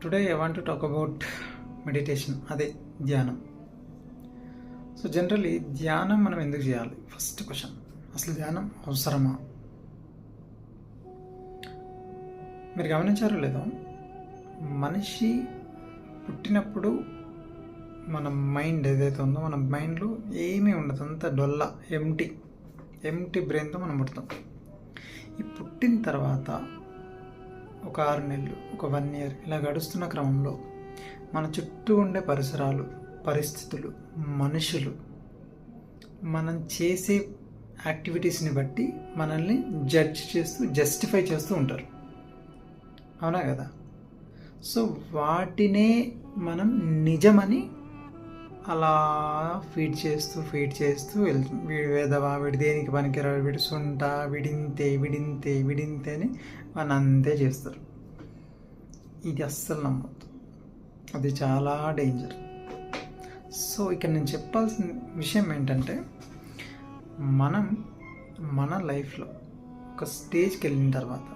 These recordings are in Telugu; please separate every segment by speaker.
Speaker 1: Today I want to talk about meditation, అదే ధ్యానం. సో జనరలీ ధ్యానం మనం ఎందుకు చేయాలి? ఫస్ట్ క్వశ్చన్, అసలు ధ్యానం అవసరమా? మీరు గమనించారో లేదో, మనిషి పుట్టినప్పుడు మన మైండ్ ఏదైతే ఉందో, మన మైండ్లో ఏమీ ఉండదు, అంతా డొల్ల, ఎంటీ బ్రెయిన్తో మనం పుడతాం. ఈ పుట్టిన తర్వాత ఒక 6 నెలలు, ఒక 1 year ఇలా గడుస్తున్న క్రమంలో మన చుట్టూ ఉండే పరిసరాలు, పరిస్థితులు, మనుషులు, మనం చేసే యాక్టివిటీస్ని బట్టి మనల్ని జస్టిఫై చేస్తూ ఉంటారు. అవునా కదా? సో వాటినే మనం నిజమని అలా ఫీడ్ చేస్తూ వెళ్తుంది. వీడి వేదవా, వీడి దేనికి పనికిరాడు, వీడి సొంట, విడింతే అని మన అంతే చేస్తారు. ఇది అస్సలు నమ్మద్దు, అది చాలా డేంజర్. సో ఇక్కడ నేను చెప్పాల్సిన విషయం ఏంటంటే, మనం మన లైఫ్లో ఒక స్టేజ్కి వెళ్ళిన తర్వాత,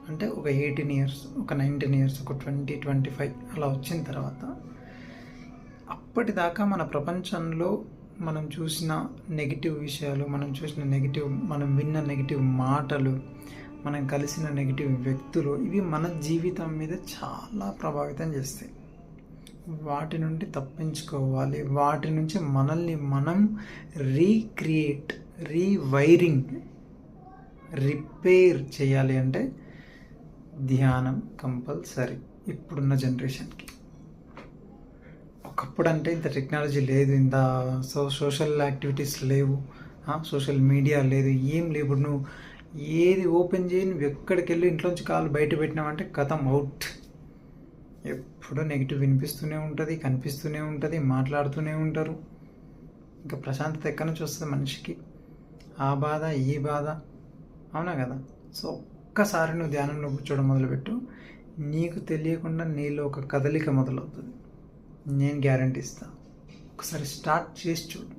Speaker 1: అంటే ఒక 18 years, ఒక 19 years, ఒక 20-25 అలా వచ్చిన తర్వాత, అప్పటిదాకా మన ప్రపంచంలో మనం చూసిన నెగిటివ్ విషయాలు, మనం విన్న నెగిటివ్ మాటలు, మనం కలిసిన నెగిటివ్ వ్యక్తులు, ఇవి మన జీవితం మీద చాలా ప్రభావితం చేస్తాయి. వాటి నుండి తప్పించుకోవాలి, వాటి నుంచి మనల్ని మనం రీవైరింగ్, రిపేర్ చేయాలి అంటే ధ్యానం కంపల్సరీ ఇప్పుడున్న జనరేషన్కి. ఒకప్పుడు అంటే ఇంత టెక్నాలజీ లేదు, ఇంత సోషల్ యాక్టివిటీస్ లేవు, సోషల్ మీడియా లేదు, ఏం లేవు. ఇప్పుడు నువ్వు ఏది ఓపెన్ చేయి, నువ్వు ఎక్కడికి వెళ్ళి ఇంట్లోంచి కాలు బయట పెట్టినావంటే కథం అవుట్. ఎప్పుడూ నెగిటివ్ వినిపిస్తూనే ఉంటుంది, కనిపిస్తూనే ఉంటుంది, మాట్లాడుతూనే ఉంటారు. ఇంకా ప్రశాంతత ఎక్కడి నుంచి వస్తుంది మనిషికి? ఆ బాధ, ఈ బాధ, అవునా కదా? సో ఒక్కసారి నువ్వు ధ్యానంలో కూర్చోవడం మొదలుపెట్టు, నీకు తెలియకుండా నీలో ఒక కదలిక మొదలవుతుంది. నేను గ్యారంటీ ఇస్తాను. ఒకసారి స్టార్ట్ చేసి చూడు.